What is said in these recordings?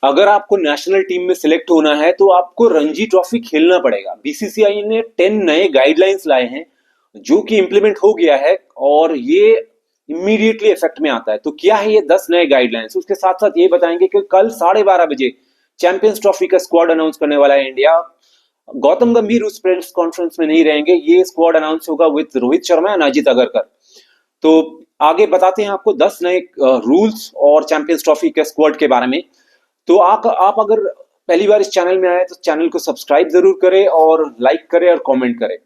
अगर आपको national team में सिलेक्ट होना है तो आपको रणजी ट्रॉफी खेलना पड़ेगा। बीसीसीआई ने 10 नए गाइडलाइंस लाए हैं जो कि इंप्लीमेंट हो गया है और ये इमीडिएटली इफेक्ट में आता है। तो क्या है ये 10 नए गाइडलाइंस, उसके साथ साथ ये बताएंगे कि कल 12:30 बजे चैंपियंस ट्रॉफी का स्क्वाड अनाउंस करने वाला है इंडिया। गौतम गंभीर उस प्रेस कॉन्फ्रेंस में नहीं रहेंगे, ये स्क्वाड अनाउंस होगा विद रोहित शर्मा एंड अजित अगरकर। तो आगे बताते हैं आपको 10 नए रूल्स और चैंपियंस ट्रॉफी के स्क्वाड के बारे में। तो आप अगर पहली बार इस चैनल में आए तो चैनल को सब्सक्राइब जरूर करें और लाइक करें और कमेंट करें।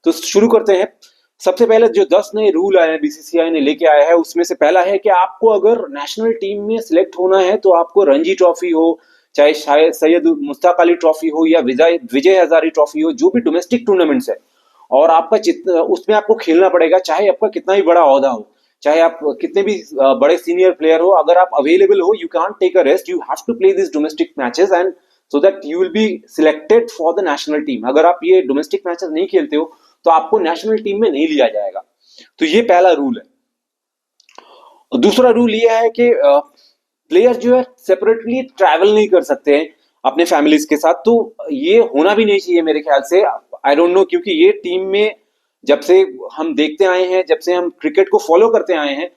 तो शुरू करते हैं। सबसे पहले जो 10 नए रूल आए हैं बीसीसीआई ने लेके आया है, उसमें से पहला है कि आपको अगर नेशनल टीम में सिलेक्ट होना है तो आपको रणजी ट्रॉफी हो, चाहे शायद सैयद मुश्ताक अली ट्रॉफी हो या विजय हजारे ट्रॉफी हो, जो भी डोमेस्टिक टूर्नामेंट्स है, और आपका उसमें आपको खेलना पड़ेगा, चाहे आपका कितना ही बड़ा ओहदा हो, चाहे आप कितने भी बड़े सीनियर प्लेयर हो, अगर आप अवेलेबल हो, you can't take a rest, you have to play this domestic matches and so that you will be selected for the national team. अगर आप ये डोमेस्टिक मैचेस नहीं खेलते हो तो आपको नेशनल टीम में नहीं लिया जाएगा। तो ये पहला रूल है। दूसरा रूल ये है कि प्लेयर जो है सेपरेटली ट्रैवल नहीं कर सकते हैं अपने फैमिलीज के साथ। तो ये होना भी नहीं चाहिए मेरे ख्याल से, आई डोंट नो, क्योंकि ये टीम में जब से हम देखते आए हैं, जब से हम क्रिकेट को फॉलो करते आए हैं,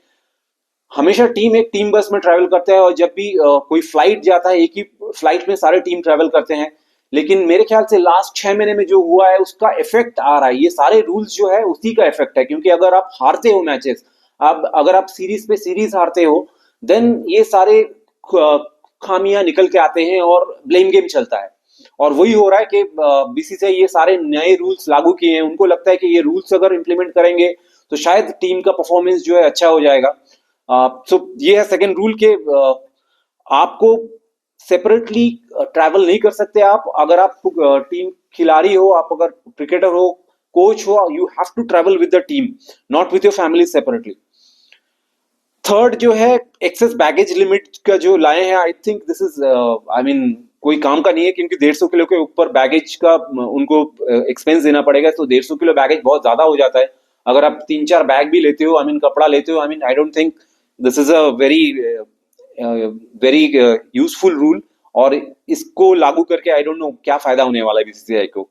हमेशा एक टीम बस में ट्रैवल करता है और जब भी कोई फ्लाइट जाता है एक ही फ्लाइट में सारे टीम ट्रैवल करते हैं। लेकिन मेरे ख्याल से लास्ट 6 महीने में जो हुआ है उसका इफेक्ट आ रहा है, ये सारे रूल्स जो है उसी का इफेक्ट है। क्योंकि अगर आप हारते हो मैचेस, अगर आप सीरीज पे सीरीज हारते हो, देन ये सारे खामियां निकल के आते हैं और ब्लेम गेम चलता है। और वही हो रहा है कि बीसीसीआई ये सारे नए रूल्स लागू किए हैं, उनको लगता है कि ये रूल्स अगर इंप्लीमेंट करेंगे तो शायद टीम का परफॉर्मेंस जो है अच्छा हो जाएगा। सो ये है सेकंड रूल के आपको सेपरेटली ट्रैवल नहीं कर सकते आप। अगर आप टीम खिलाड़ी हो, आप अगर क्रिकेटर हो, कोच हो, you have to travel with the team, not with your family separately. Third जो है एक्सेस बैगेज लिमिट का जो लाए हैं, I think this is I mean कोई काम का नहीं है, क्योंकि 150 किलो के ऊपर बैगेज का उनको एक्सपेंस देना पड़ेगा। तो 150 किलो बैगेज बहुत ज्यादा हो जाता है। अगर आप 3-4 बैग भी लेते हो, आई मीन कपड़ा लेते हो, I mean I don't think this is a very useful rule. और इसको लागू करके आई डोंट नो क्या फायदा होने वाला है बीसीसीआई को।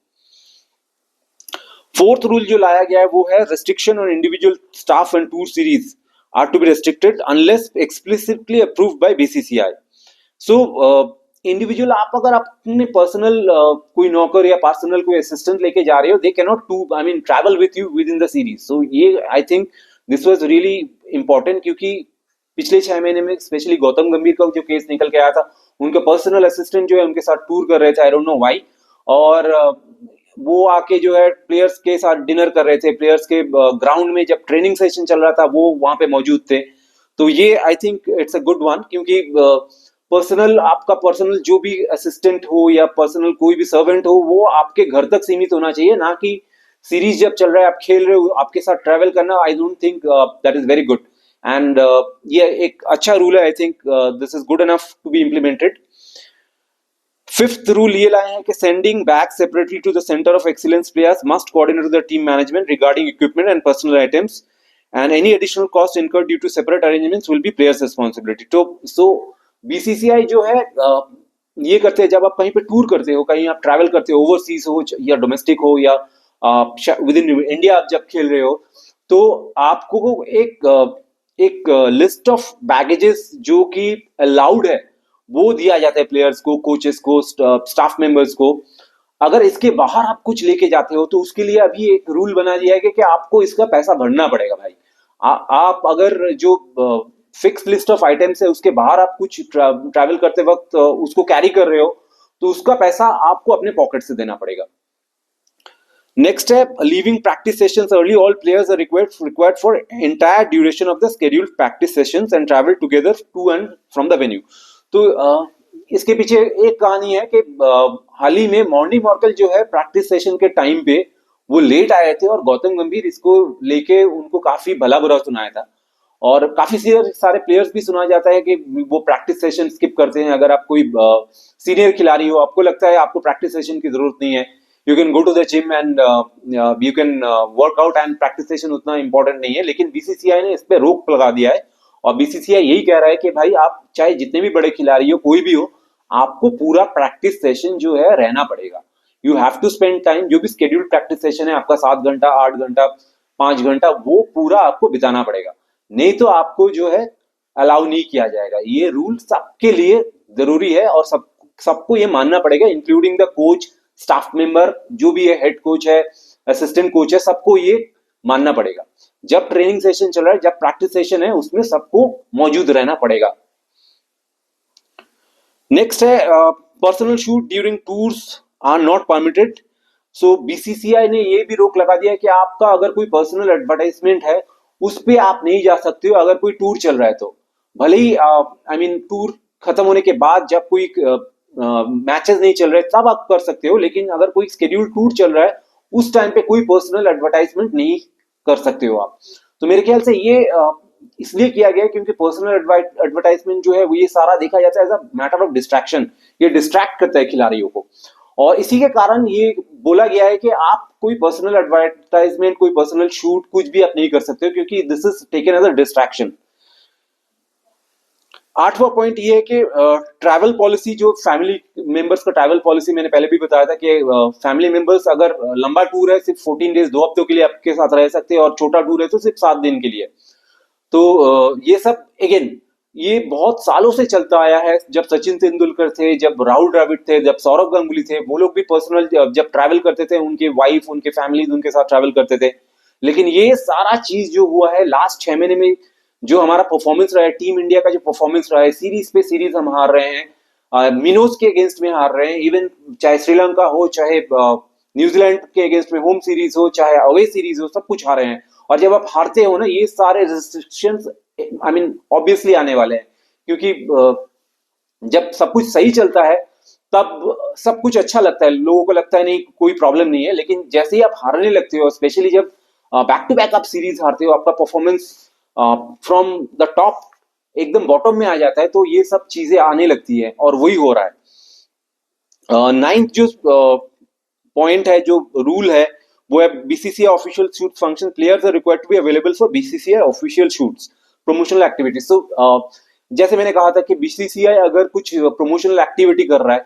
फोर्थ रूल जो लाया गया है वो है restriction on individual staff and tour series are to be restricted unless explicitly approved by BCCI. So individual आप अगर अपने पर्सनल कोई नौकर या पर्सनल कोई असिस्टेंट लेके जा रहे हो, they can not I mean travel with you within the series. So ये I think this was really important, क्योंकि पिछले 6 महीने में स्पेशली गौतम गंभीर का जो केस निकल के आया था, उनका पर्सनल असिस्टेंट जो है उनके साथ टूर कर रहे थे, आई डोंट नो व्हाई, और वो आके जो है प्लेयर्स के साथ डिनर कर रहे थे, प्लेयर्स के ग्राउंड में जब ट्रेनिंग सेशन चल रहा था वो वहां पे मौजूद थे। तो ये I think it's a good one, क्योंकि पर्सनल आपका पर्सनल जो भी असिस्टेंट हो या पर्सनल कोई भी सर्वेंट हो, वो आपके घर तक सीमित होना चाहिए, ना कि सीरीज जब चल रहा है आप खेल रहे हो आपके साथ ट्रैवल करना। I don't think that is very good and ये एक अच्छा रूल है। I think this is good enough to be implemented. Fifth rule ये लाए हैं कि sending back separately to the centre of excellence players must coordinate with the team management regarding equipment and personal items and any additional cost incurred due to separate arrangements will be players responsibility. तो so BCCI जो है ये करते हैं, जब आप कहीं पे टूर करते हो, कहीं आप ट्रैवल करते हो, ओवरसीज हो या डोमेस्टिक हो या विद इन इंडिया आप जब खेल रहे हो, तो आपको एक लिस्ट ऑफ बैगेजेस जो कि अलाउड है वो दिया जाता है प्लेयर्स को, कोचेस को, स्टाफ मेंबर्स को। अगर इसके बाहर आप कुछ लेके जाते हो तो उसके लिए अभी एक रूल बना दिया है कि आपको इसका पैसा भरना पड़ेगा भाई। आप अगर जो फिक्स लिस्ट ऑफ आइटम्स है उसके बाहर आप कुछ ट्रैवल करते वक्त उसको कैरी कर रहे हो तो उसका पैसा आपको अपने पॉकेट से देना पड़ेगा। नेक्स्ट है leaving practice sessions early, all players are required for entire duration of the scheduled practice sessions and travel together to and from the venue. तो इसके पीछे एक कहानी है कि हाल ही में मॉर्नी मॉर्कल जो है प्रैक्टिस सेशन के टाइम पे वो लेट आए थे और गौतम गंभीर इसको लेके उनको काफी भला बुरा सुनाया था, और काफी सारे प्लेयर्स भी सुना जाता है कि वो प्रैक्टिस सेशन स्किप करते हैं। अगर आप कोई सीनियर खिलाड़ी हो, आपको लगता है आपको प्रैक्टिस सेशन की जरूरत नहीं है, you can go to the gym and you can work out and practice session उतना इंपॉर्टेंट नहीं है। लेकिन बीसीसीआई ने इस पे रोक लगा दिया है और बीसीसीआई यही कह रहा है कि भाई आप चाहे जितने भी बड़े खिलाड़ी हो, कोई भी हो, आपको पूरा प्रैक्टिस सेशन जो है रहना पड़ेगा। You have to spend time, जो भी शेड्यूल्ड प्रैक्टिस सेशन है आपका 7 घंटा 8 घंटा 5 घंटा, वो पूरा आपको बिताना पड़ेगा, नहीं तो आपको जो है अलाउ नहीं किया जाएगा। ये रूल सबके लिए जरूरी है और सबको ये मानना पड़ेगा, including the coach, staff member, जो भी है, हेड कोच है, असिस्टेंट कोच है, सबको ये मानना पड़ेगा। जब ट्रेनिंग सेशन चल रहा है, जब प्रैक्टिस सेशन है, उसमें सबको मौजूद रहना पड़ेगा। नेक्स्ट है personal shoot during tours are not permitted. So BCCI ने ये भी रोक लगा दिया है कि आपका अगर कोई पर्सनल एडवर्टाइजमेंट है उस पे आप नहीं जा सकते हो अगर कोई टूर चल रहा है तो। भले ही आई मीन टूर खत्म होने के बाद जब कोई मैचेस नहीं चल रहे तब आप कर सकते हो, लेकिन अगर कोई शेड्यूल्ड टूर चल रहा है उस टाइम पे कोई पर्सनल एडवर्टाइजमेंट नहीं कर सकते हो आप। तो मेरे ख्याल से ये इसलिए किया गया क्योंकि पर्सनल एडवर्टाइजमेंट जो है वो ये सारा देखा जाता है as a matter of distraction, ये डिस्ट्रैक्ट करता है खिलाड़ियों को, और इसी के कारण ये बोला गया है कि आप कोई पर्सनल एडवर्टाइजमेंट, कोई पर्सनल शूट, कुछ भी आप नहीं कर सकते हो क्योंकि this is taken as a distraction. 8वां पॉइंट ये है कि ट्रैवल पॉलिसी, जो फैमिली मेंबर्स का ट्रैवल पॉलिसी, मैंने पहले भी बताया था कि फैमिली मेंबर्स अगर लंबा टूर है सिर्फ 14 डेज 2 हफ्तों के लिए आपके साथ रह सकते हैं और छोटा टूर है तो सिर्फ 7 दिन के लिए। तो ये सब अगेन ये बहुत सालों से चलता आया है। जब सचिन तेंदुलकर थे, जब राहुल द्रविड़ थे, जब सौरव गांगुली थे, वो लोग भी पर्सनल जब ट्रैवल करते थे, उनके वाइफ, उनके फैमिलीज उनके साथ ट्रैवल करते थे। लेकिन ये सारा चीज जो हुआ है लास्ट 6 महीने में, जो हमारा परफॉर्मेंस रहा है, टीम इंडिया का जो परफॉर्मेंस रहा है, सीरीज पे सीरीज हम हार रहे हैं, मिनोज के अगेंस्ट में हार रहे हैं, इवन चाहे श्रीलंका हो, चाहे न्यूजीलैंड के अगेंस्ट में होम सीरीज हो, चाहे अवे सीरीज हो, सब कुछ हारे हैं। और जब आप हारते हो ना, ये सारे रिस्ट्रिक्शंस आई मीन ऑब्वियसली आने वाले हैं, क्योंकि जब सब कुछ सही चलता है तब सब कुछ अच्छा लगता है, लोगों को लगता है नहीं कोई प्रॉब्लम नहीं है, लेकिन जैसे ही आप हारने लगते हो, स्पेशली जब बैक टू बैक आप सीरीज हारते हो, आपका परफॉर्मेंस फ्रॉम द टॉप एकदम बॉटम में आ जाता है, तो ये सब चीजें आने लगती है और वही हो रहा है। 9th जो पॉइंट है, जो रूल है, वो है BCCI official shoot function, players are required to be available for BCCI official shoots, promotional activities. So जैसे मैंने कहा था कि बीसीसीआई अगर कुछ प्रमोशनल एक्टिविटी कर रहा है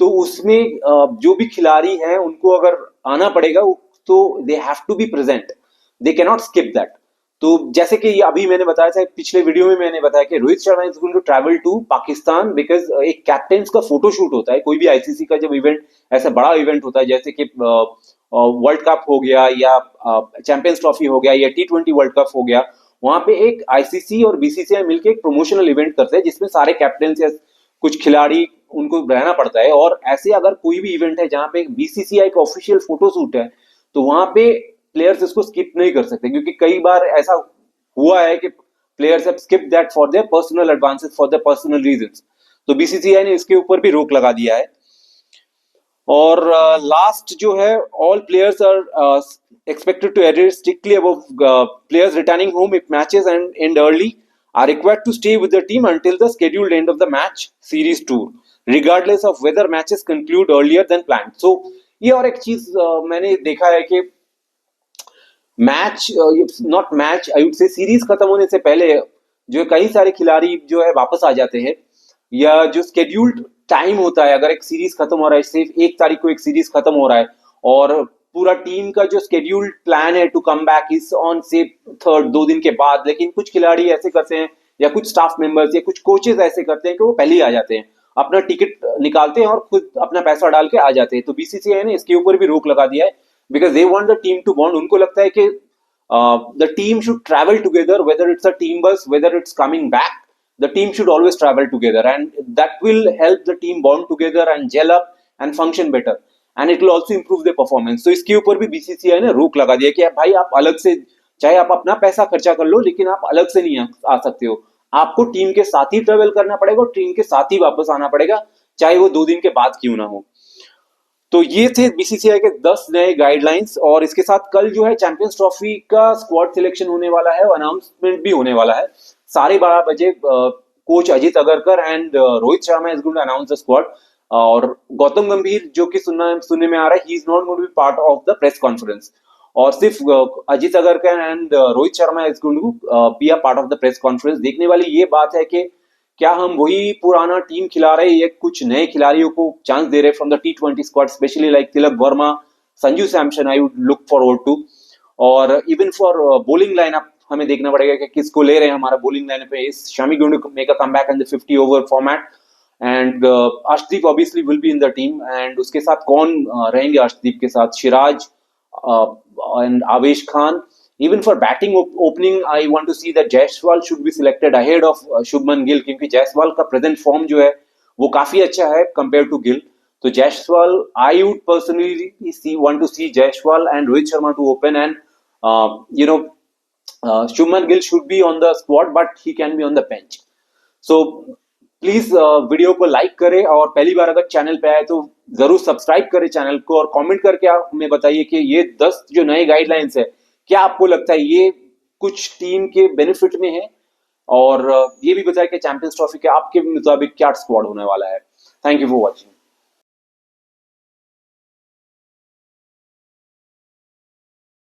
तो उसमें जो भी खिलाड़ी हैं उनको अगर आना पड़ेगा, तो they have to be present, they can not skip that. तो जैसे कि अभी मैंने बताया था, पिछले वीडियो में मैंने बताया कि Rohit Sharma is going to travel to Pakistan because एक कैप्टन का फोटो शूट होता है, कोई भी आईसीसी का जब इवेंट, ऐसा बड़ा इवेंट होता है जैसे कि वर्ल्ड कप हो गया या चैंपियंस ट्रॉफी हो गया या T20 वर्ल्ड कप हो गया, वहां पे एक आईसीसी और बीसीसीआई मिलकर एक प्रमोशनल इवेंट करते हैं जिसमें सारे कैप्टन या कुछ खिलाड़ी उनको रहना पड़ता है। और ऐसे अगर कोई भी इवेंट है जहां पे बीसीसीआई का ऑफिशियल फोटो शूट है तो वहां पे प्लेयर्स इसको स्किप नहीं कर सकते, क्योंकि कई बार ऐसा हुआ है कि players have skip that for their personal advances, for their personal reasons. तो बीसीसीआई ने इसके ऊपर भी रोक लगा दिया है। और लास्ट जो है, all players are expected to adhere strictly above players returning home if matches and end early are required to stay with the team until the scheduled end of the match series tour, regardless of whether matches conclude earlier than planned. So ये और एक चीज मैंने देखा है कि match, not match, I would say series खत्म होने से पहले जो कई सारे खिलाड़ी जो है वापस आ जाते हैं, या जो स्केड्यूल्ड टाइम होता है, अगर एक सीरीज खत्म हो रहा है, सिर्फ 1 तारीख को एक सीरीज खत्म हो रहा है और पूरा टीम का जो स्केड्यूल्ड प्लान है to come back is on से 3rd 2 दिन के बाद, लेकिन कुछ खिलाड़ी ऐसे करते हैं या कुछ स्टाफ मेंबर्स या कुछ कोचेस ऐसे करते हैं कि वो पहले ही आ जाते हैं, अपना टिकट निकालते हैं और खुद अपना पैसा डाल के आ जाते हैं। तो बीसीसीआई ने इसके ऊपर भी रोक लगा दिया है because they want the team to bond. उनको लगता है कि the team should travel together, whether it's a team bus, whether it's coming back, the team should always travel together and that will help the team bond together and gel up and function better and it will also improve their performance. So इसके ऊपर भी BCCI ने रोक लगा दिया कि भाई आप अलग से, चाहे आप अपना पैसा खर्चा कर लो, लेकिन आप अलग से नहीं आ सकते हो, आपको टीम के साथ ही ट्रेवल करना पड़ेगा और टीम के साथ ही वापस आना पड़ेगा, चाहे वो 2 दिन के बाद क्यों ना हो। तो ये थे बीसीसीआई के 10 नए गाइडलाइंस, और इसके साथ कल जो है चैंपियंस ट्रॉफी का स्क्वाड सिलेक्शन होने वाला है, अनाउंसमेंट भी होने वाला है 12:30 coach Ajit Agarkar and Rohit Sharma is going to announce the squad, और गौतम गंभीर जो कि सुनने में आ रहा है he is not going to be part of the press conference, और सिर्फ Ajit Agarkar and Rohit Sharma is going to be a part of the press conference. देखने वाली ये बात है कि क्या हम वही पुराना टीम खिला रहे हैं या कुछ नए खिलाड़ियों को चांस दे रहे from the T20 squad, specially like Tilak Verma, Sanju Samson I would look forward to. और इवन फॉर बॉलिंग लाइनअप हमें देखना पड़ेगा कि किसको ले रहे हैं हमारा बॉलिंग लाइनअप पे। Is Shami going to make a comeback in the 50 over format, and Arshdeep obviously will be in the team, and उसके साथ कौन रहेंगे अर्शदीप के साथ? सिराज एंड आवेश Khan. Even for batting opening, I want to see that Jaiswal should be selected ahead of Shubman Gill, क्योंकि जायसवाल का present form जो है वो काफी अच्छा है कंपेयर टू गिल। तो Jaiswal, I would personally want to see Jaiswal and Rohit Sharma to open, and Shubman Gill should be on the squad, but he can be on the bench. So please video को like करें, और पहली बार अगर channel पे आए तो जरूर subscribe करें चैनल को, और कमेंट करके आप हमें बताइए कि ये 10 जो नए गाइडलाइंस है, क्या आपको लगता है ये कुछ टीम के बेनिफिट में है? और ये भी बताएं कि चैंपियंस ट्रॉफी के आपके मुताबिक क्या स्क्वाड होने वाला है। Thank you for watching.